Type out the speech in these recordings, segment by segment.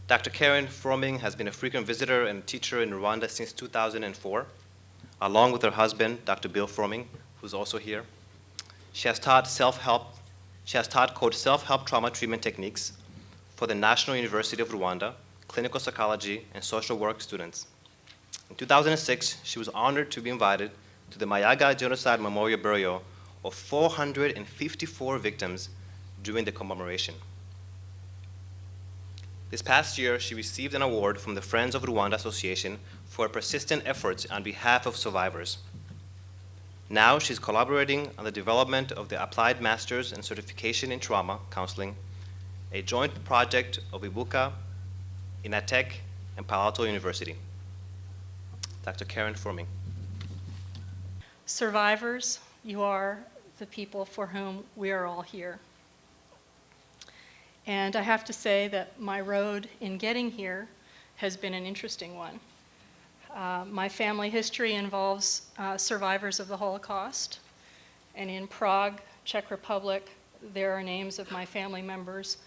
Dr. Karen Froming has been a frequent visitor and teacher in Rwanda since 2004, along with her husband, Dr. Bill Froming, who's also here. She has taught self-help trauma treatment techniques for the National University of Rwanda, clinical psychology, and social work students. In 2006, she was honored to be invited to the Mayaga Genocide Memorial Burial of 454 victims during the commemoration. This past year, she received an award from the Friends of Rwanda Association for her persistent efforts on behalf of survivors. Now she's collaborating on the development of the Applied Masters and Certification in Trauma Counseling, a joint project of Ibuka, Inatek, and Palo Alto University. Dr. Karen Froming. Survivors, you are the people for whom we are all here. And I have to say that my road in getting here has been an interesting one. My family history involves survivors of the Holocaust, and in Prague, Czech Republic, there are names of my family members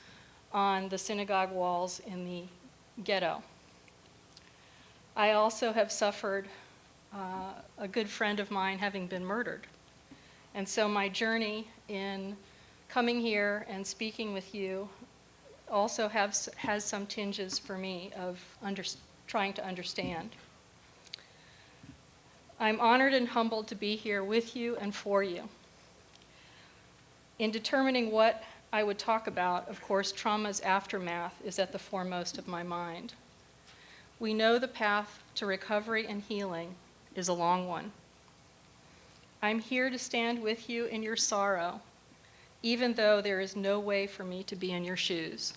on the synagogue walls in the ghetto. I also have suffered a good friend of mine having been murdered. And so my journey in coming here and speaking with you also has some tinges for me of trying to understand. I'm honored and humbled to be here with you and for you. In determining what I would talk about, of course, trauma's aftermath is at the foremost of my mind. We know the path to recovery and healing is a long one. I'm here to stand with you in your sorrow, even though there is no way for me to be in your shoes.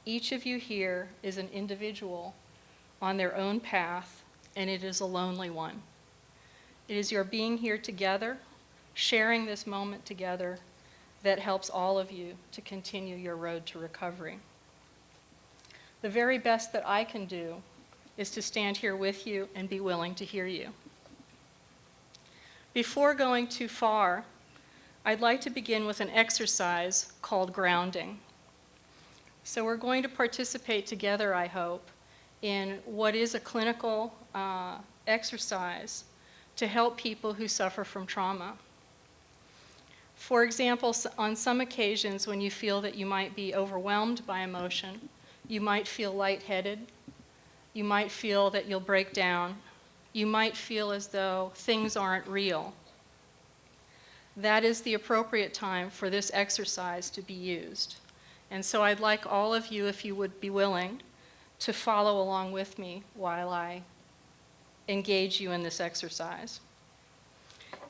Each of you here is an individual on their own path, and it is a lonely one. It is your being here together, sharing this moment together, that helps all of you to continue your road to recovery. The very best that I can do is to stand here with you and be willing to hear you. Before going too far, I'd like to begin with an exercise called grounding. So we're going to participate together, I hope, in what is a clinical exercise to help people who suffer from trauma. For example, on some occasions when you feel that you might be overwhelmed by emotion, you might feel lightheaded, you might feel that you'll break down, you might feel as though things aren't real. That is the appropriate time for this exercise to be used. And so I'd like all of you, if you would be willing, to follow along with me while I engage you in this exercise.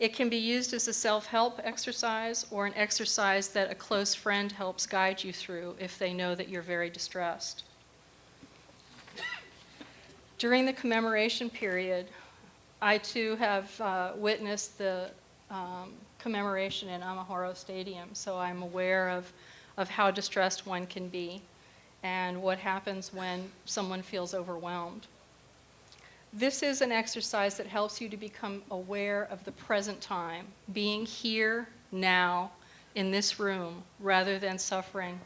It can be used as a self-help exercise or an exercise that a close friend helps guide you through if they know that you're very distressed. During the commemoration period, I too have witnessed the commemoration in Amahoro Stadium, so I'm aware of how distressed one can be and what happens when someone feels overwhelmed. This is an exercise that helps you to become aware of the present time, being here now in this room rather than suffering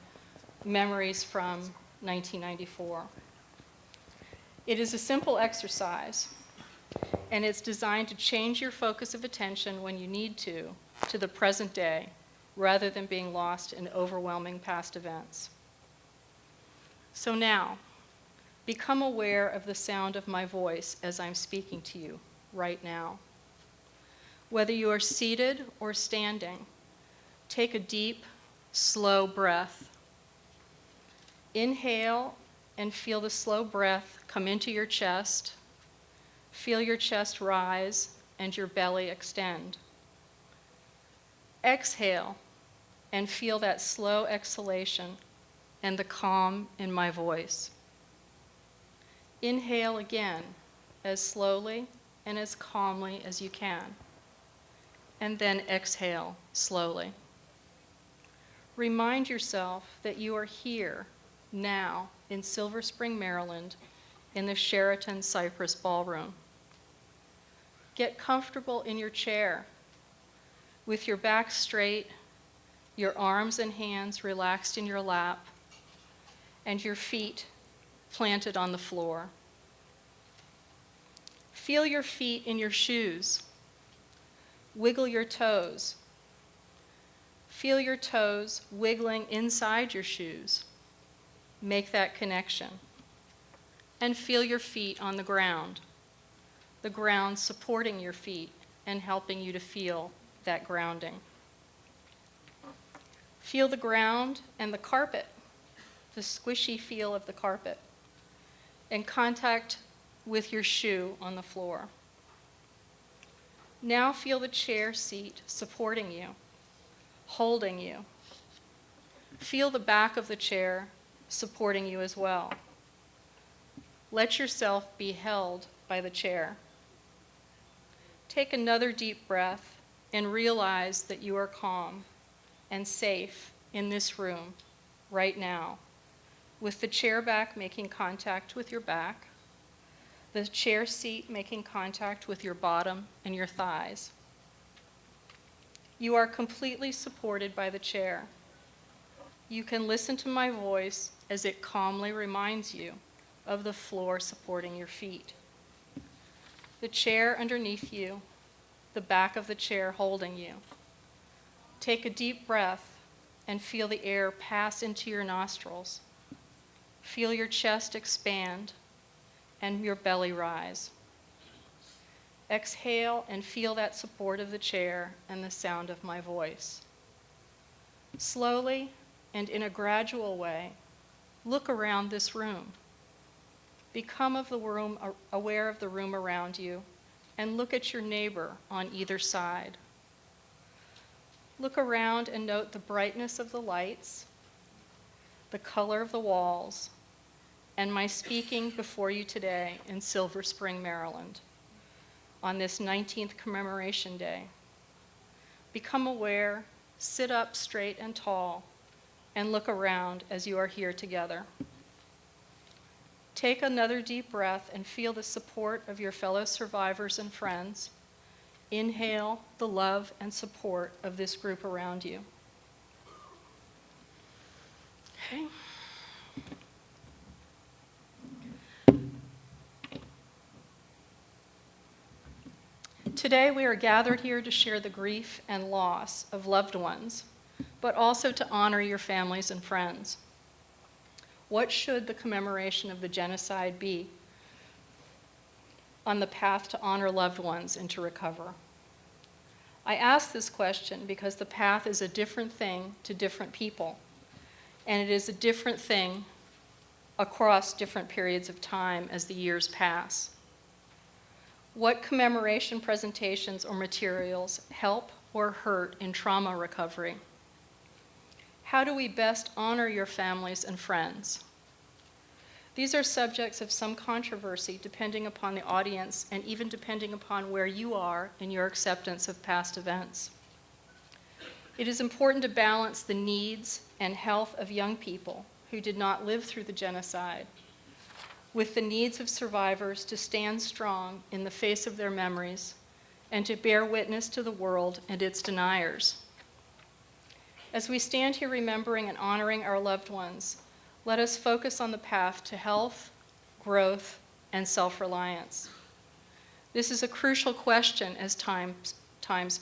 memories from 1994. It is a simple exercise, and it's designed to change your focus of attention when you need to the present day rather than being lost in overwhelming past events. So now, become aware of the sound of my voice as I'm speaking to you right now. Whether you are seated or standing, take a deep, slow breath. Inhale and feel the slow breath come into your chest. Feel your chest rise and your belly extend. Exhale and feel that slow exhalation and the calm in my voice. Inhale again, as slowly and as calmly as you can. And then exhale slowly. Remind yourself that you are here now in Silver Spring, Maryland, in the Sheraton Cypress Ballroom. Get comfortable in your chair with your back straight, your arms and hands relaxed in your lap, and your feet planted on the floor. Feel your feet in your shoes. Wiggle your toes. Feel your toes wiggling inside your shoes. Make that connection. And feel your feet on the ground supporting your feet and helping you to feel that grounding. Feel the ground and the carpet, the squishy feel of the carpet, and contact with your shoe on the floor. Now feel the chair seat supporting you, holding you. Feel the back of the chair supporting you as well. Let yourself be held by the chair. Take another deep breath and realize that you are calm and safe in this room right now, with the chair back making contact with your back, the chair seat making contact with your bottom and your thighs. You are completely supported by the chair. You can listen to my voice as it calmly reminds you of the floor supporting your feet. The chair underneath you, the back of the chair holding you. Take a deep breath and feel the air pass into your nostrils. Feel your chest expand and your belly rise. Exhale and feel that support of the chair and the sound of my voice. Slowly and in a gradual way, look around this room. Become aware of the room around you, and look at your neighbor on either side. Look around and note the brightness of the lights, the color of the walls, and my speaking before you today in Silver Spring, Maryland, on this 19th Commemoration Day. Become aware, sit up straight and tall, and look around as you are here together. Take another deep breath and feel the support of your fellow survivors and friends. Inhale the love and support of this group around you. Okay. Today we are gathered here to share the grief and loss of loved ones, but also to honor your families and friends. What should the commemoration of the genocide be on the path to honor loved ones and to recover? I ask this question because the path is a different thing to different people, and it is a different thing across different periods of time as the years pass. What commemoration presentations or materials help or hurt in trauma recovery? How do we best honor your families and friends? These are subjects of some controversy depending upon the audience and even depending upon where you are in your acceptance of past events. It is important to balance the needs and health of young people who did not live through the genocide with the needs of survivors to stand strong in the face of their memories and to bear witness to the world and its deniers. As we stand here remembering and honoring our loved ones, let us focus on the path to health, growth, and self-reliance. This is a crucial question as times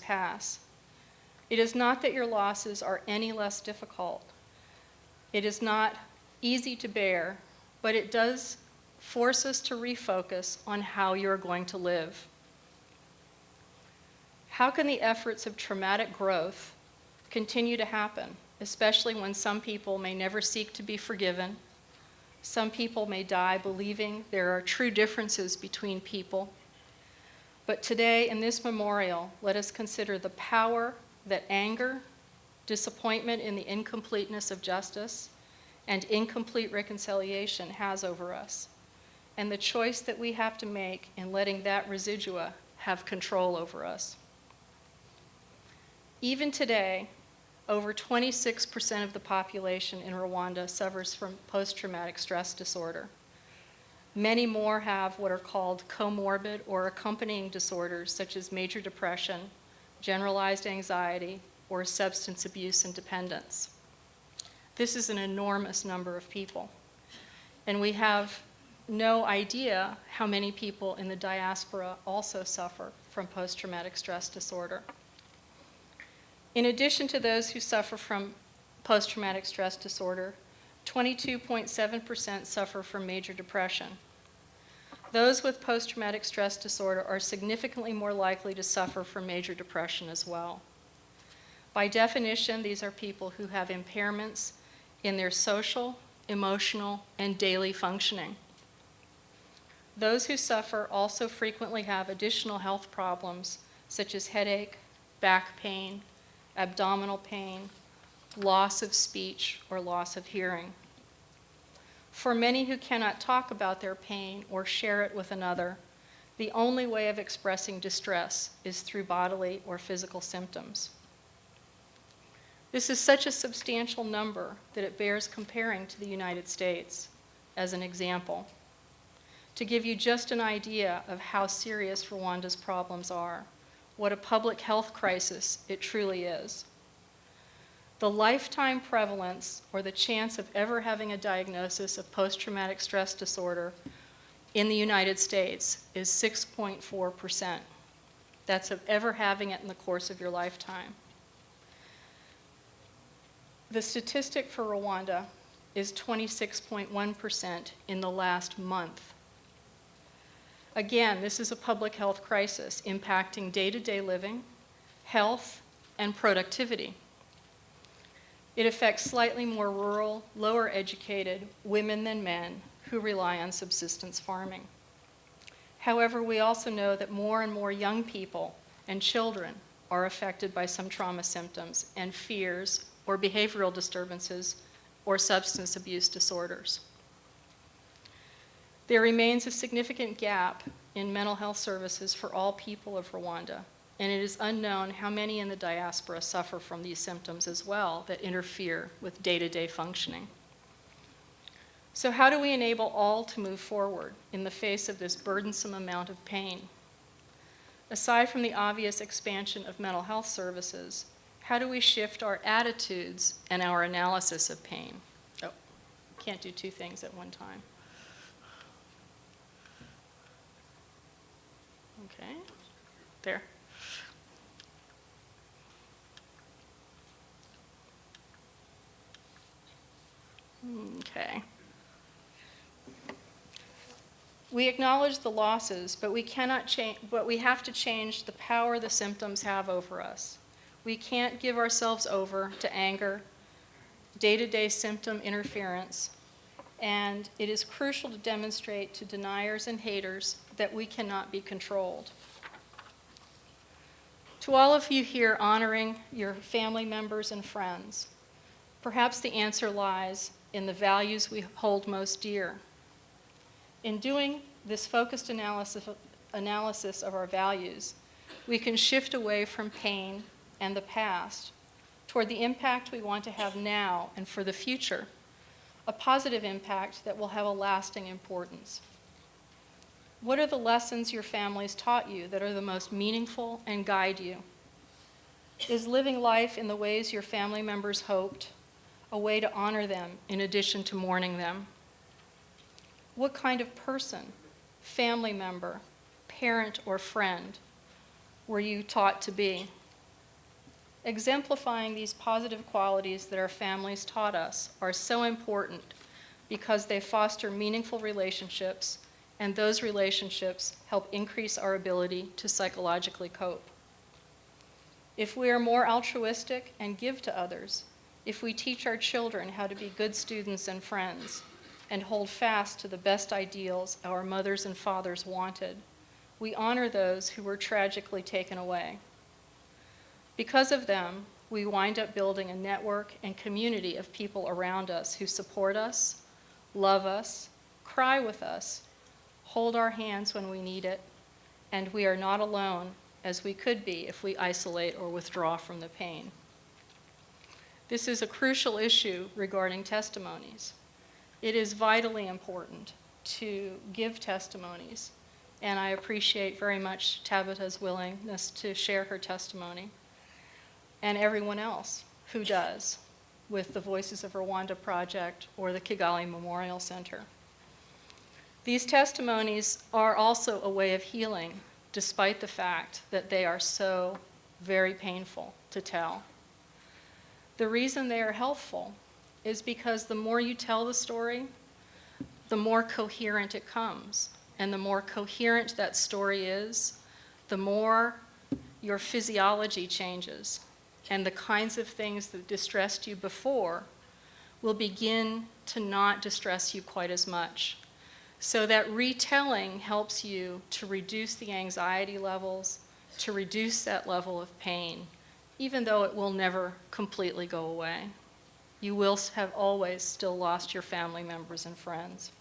pass. It is not that your losses are any less difficult. It is not easy to bear, but it does force us to refocus on how you're going to live. How can the efforts of traumatic growth continue to happen, especially when some people may never seek to be forgiven? Some people may die believing there are true differences between people. But today, in this memorial, let us consider the power that anger, disappointment in the incompleteness of justice, and incomplete reconciliation has over us, and the choice that we have to make in letting that residua have control over us. Even today, over 26% of the population in Rwanda suffers from post-traumatic stress disorder. Many more have what are called comorbid or accompanying disorders such as major depression, generalized anxiety, or substance abuse and dependence. This is an enormous number of people. And we have no idea how many people in the diaspora also suffer from post-traumatic stress disorder. In addition to those who suffer from post-traumatic stress disorder, 22.7% suffer from major depression. Those with post-traumatic stress disorder are significantly more likely to suffer from major depression as well. By definition, these are people who have impairments in their social, emotional, and daily functioning. Those who suffer also frequently have additional health problems such as headache, back pain, abdominal pain, loss of speech, or loss of hearing. For many who cannot talk about their pain or share it with another, the only way of expressing distress is through bodily or physical symptoms. This is such a substantial number that it bears comparing to the United States as an example, to give you just an idea of how serious Rwanda's problems are, what a public health crisis it truly is. The lifetime prevalence, or the chance of ever having a diagnosis of post-traumatic stress disorder in the United States is 6.4%. That's of ever having it in the course of your lifetime. The statistic for Rwanda is 26.1% in the last month. Again, this is a public health crisis impacting day-to-day living, health, and productivity. It affects slightly more rural, lower educated women than men who rely on subsistence farming. However, we also know that more and more young people and children are affected by some trauma symptoms and fears or behavioral disturbances or substance abuse disorders. There remains a significant gap in mental health services for all people of Rwanda, and it is unknown how many in the diaspora suffer from these symptoms as well that interfere with day-to-day functioning. So how do we enable all to move forward in the face of this burdensome amount of pain? Aside from the obvious expansion of mental health services, how do we shift our attitudes and our analysis of pain? Oh, can't do two things at one time. Okay, there. Okay. We acknowledge the losses, but we cannot change. But we have to change the power the symptoms have over us. We can't give ourselves over to anger, day-to-day symptom interference, and it is crucial to demonstrate to deniers and haters that we cannot be controlled. To all of you here honoring your family members and friends, perhaps the answer lies in the values we hold most dear. In doing this focused analysis of our values, we can shift away from pain and the past toward the impact we want to have now and for the future, a positive impact that will have a lasting importance. What are the lessons your families taught you that are the most meaningful and guide you? Is living life in the ways your family members hoped a way to honor them in addition to mourning them? What kind of person, family member, parent, or friend were you taught to be? Exemplifying these positive qualities that our families taught us are so important because they foster meaningful relationships, and those relationships help increase our ability to psychologically cope. If we are more altruistic and give to others, if we teach our children how to be good students and friends, and hold fast to the best ideals our mothers and fathers wanted, we honor those who were tragically taken away. Because of them, we wind up building a network and community of people around us who support us, love us, cry with us, hold our hands when we need it, and we are not alone as we could be if we isolate or withdraw from the pain. This is a crucial issue regarding testimonies. It is vitally important to give testimonies, and I appreciate very much Tabitha's willingness to share her testimony, and everyone else who does with the Voices of Rwanda project or the Kigali Memorial Center. These testimonies are also a way of healing, despite the fact that they are so very painful to tell. The reason they are helpful is because the more you tell the story, the more coherent it comes. And the more coherent that story is, the more your physiology changes. And the kinds of things that distressed you before will begin to not distress you quite as much. So that retelling helps you to reduce the anxiety levels, to reduce that level of pain, even though it will never completely go away. You will have always still lost your family members and friends.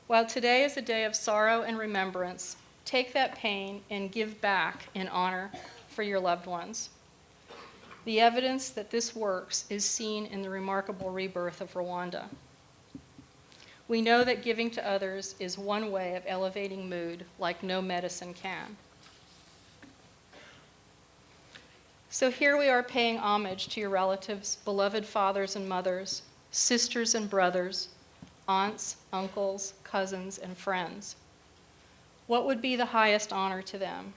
While today is a day of sorrow and remembrance, take that pain and give back in honor for your loved ones. The evidence that this works is seen in the remarkable rebirth of Rwanda. We know that giving to others is one way of elevating mood like no medicine can. So here we are paying homage to your relatives, beloved fathers and mothers, sisters and brothers, aunts, uncles, cousins, and friends. What would be the highest honor to them?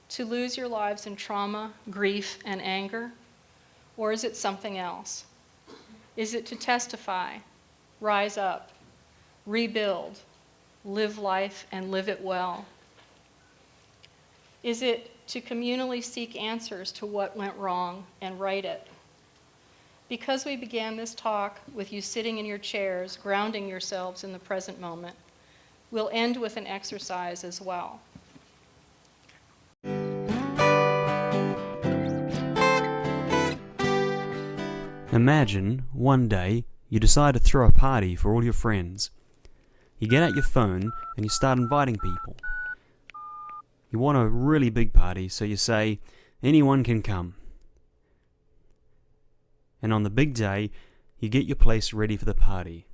To lose your lives in trauma, grief, and anger? Or is it something else? Is it to testify, rise up, rebuild, live life, and live it well? Is it to communally seek answers to what went wrong and right it? Because we began this talk with you sitting in your chairs, grounding yourselves in the present moment, we'll end with an exercise as well. Imagine one day you decide to throw a party for all your friends. You get out your phone and you start inviting people. You want a really big party, so you say, anyone can come. And on the big day, you get your place ready for the party.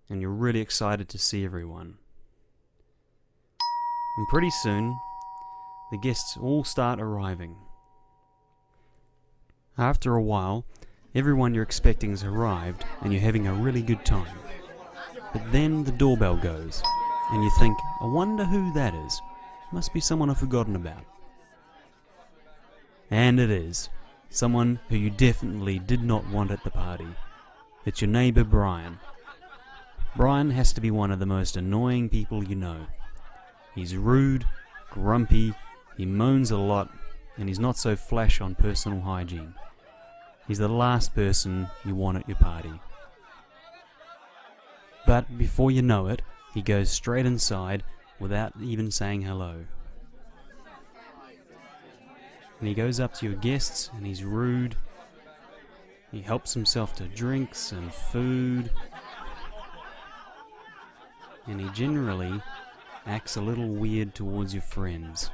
And you're really excited to see everyone. And pretty soon, the guests all start arriving. After a while, everyone you're expecting has arrived and you're having a really good time. But then the doorbell goes, and you think, I wonder who that is. Must be someone I've forgotten about. And it is. Someone who you definitely did not want at the party. It's your neighbour Brian. Brian has to be one of the most annoying people you know. He's rude, grumpy, he moans a lot, and he's not so flash on personal hygiene. He's the last person you want at your party. But before you know it, he goes straight inside without even saying hello. And he goes up to your guests and he's rude. He helps himself to drinks and food. And he generally acts a little weird towards your friends.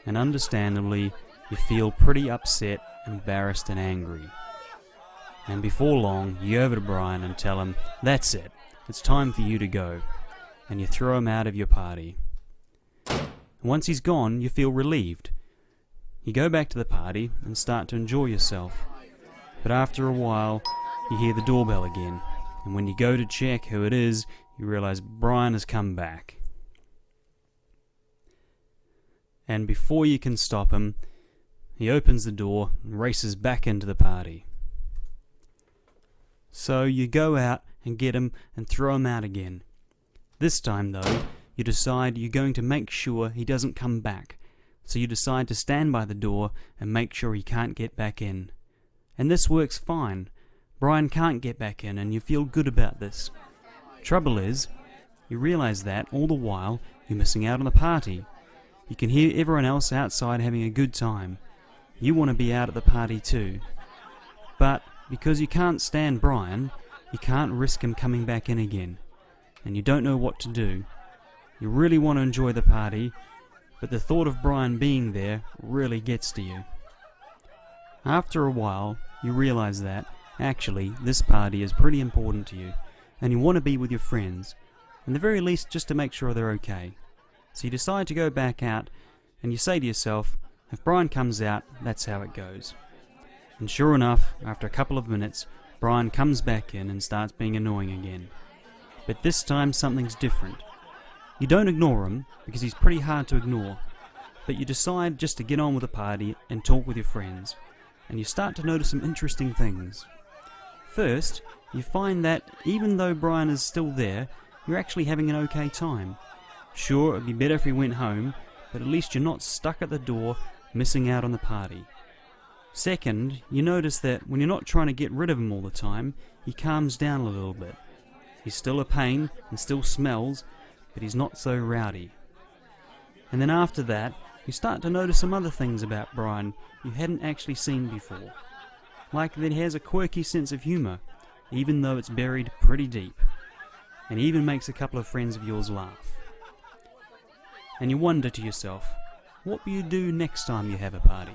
And understandably, you feel pretty upset, embarrassed and angry. And before long, you go over to Brian and tell him, that's it, it's time for you to go. And you throw him out of your party. And once he's gone, you feel relieved. You go back to the party and start to enjoy yourself. But after a while, you hear the doorbell again. And when you go to check who it is, you realize Brian has come back. And before you can stop him, he opens the door and races back into the party. So you go out and get him and throw him out again. This time though, you decide you're going to make sure he doesn't come back. So you decide to stand by the door and make sure he can't get back in. And this works fine. Brian can't get back in and you feel good about this. Trouble is, you realize that all the while you're missing out on the party. You can hear everyone else outside having a good time. You want to be out at the party too. But because you can't stand Brian, you can't risk him coming back in again. And you don't know what to do. You really want to enjoy the party, but the thought of Brian being there really gets to you. After a while, you realize that, actually, this party is pretty important to you, and you want to be with your friends, and the very least just to make sure they're okay. So you decide to go back out, and you say to yourself, if Brian comes out, that's how it goes. And sure enough, after a couple of minutes, Brian comes back in and starts being annoying again. But this time something's different. You don't ignore him, because he's pretty hard to ignore, but you decide just to get on with the party and talk with your friends, and you start to notice some interesting things. First, you find that even though Brian is still there, you're actually having an okay time. Sure, it'd be better if he went home, but at least you're not stuck at the door, missing out on the party. Second, you notice that when you're not trying to get rid of him all the time, he calms down a little bit. He's still a pain and still smells, but he's not so rowdy. And then after that, you start to notice some other things about Brian you hadn't actually seen before. Like that he has a quirky sense of humour, even though it's buried pretty deep. And he even makes a couple of friends of yours laugh. And you wonder to yourself, what will you do next time you have a party?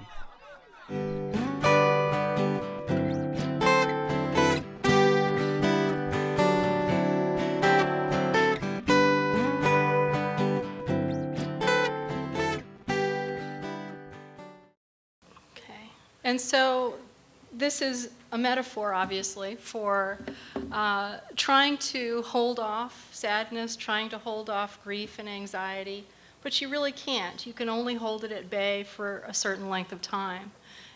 And so this is a metaphor, obviously, for trying to hold off sadness, trying to hold off grief and anxiety, but you really can't. You can only hold it at bay for a certain length of time.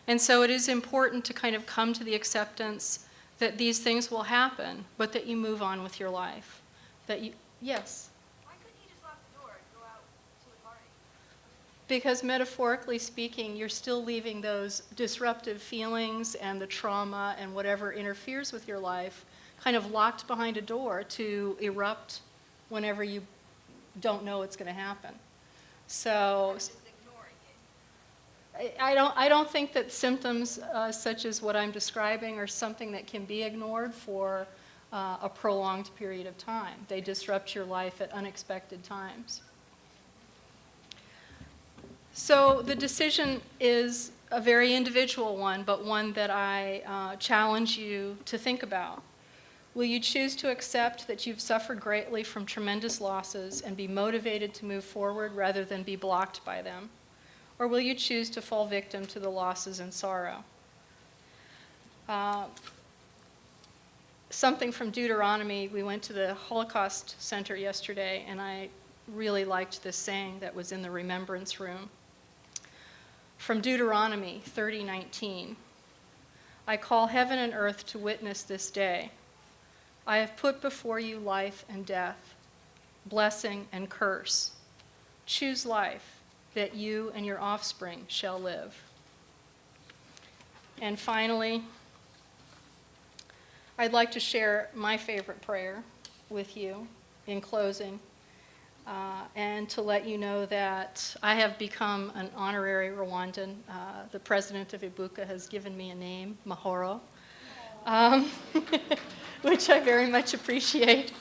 And so it is important to kind of come to the acceptance that these things will happen, but that you move on with your life. That you, yes? Why couldn't he just lock the door and go out to the party? Because metaphorically speaking, you're still leaving those disruptive feelings and the trauma and whatever interferes with your life kind of locked behind a door to erupt whenever you don't know it's going to happen. So Just ignoring it. I don't think that symptoms such as what I'm describing are something that can be ignored for a prolonged period of time. They disrupt your life at unexpected times. So the decision is a very individual one, but one that I challenge you to think about. Will you choose to accept that you've suffered greatly from tremendous losses and be motivated to move forward rather than be blocked by them? Or will you choose to fall victim to the losses and sorrow? Something from Deuteronomy, we went to the Holocaust Center yesterday, and I really liked this saying that was in the remembrance room. From Deuteronomy 30:19, I call heaven and earth to witness this day. I have put before you life and death, blessing and curse. Choose life, that you and your offspring shall live. And finally, I'd like to share my favorite prayer with you in closing, and to let you know that I have become an honorary Rwandan. The president of Ibuka has given me a name, Mahoro, which I very much appreciate.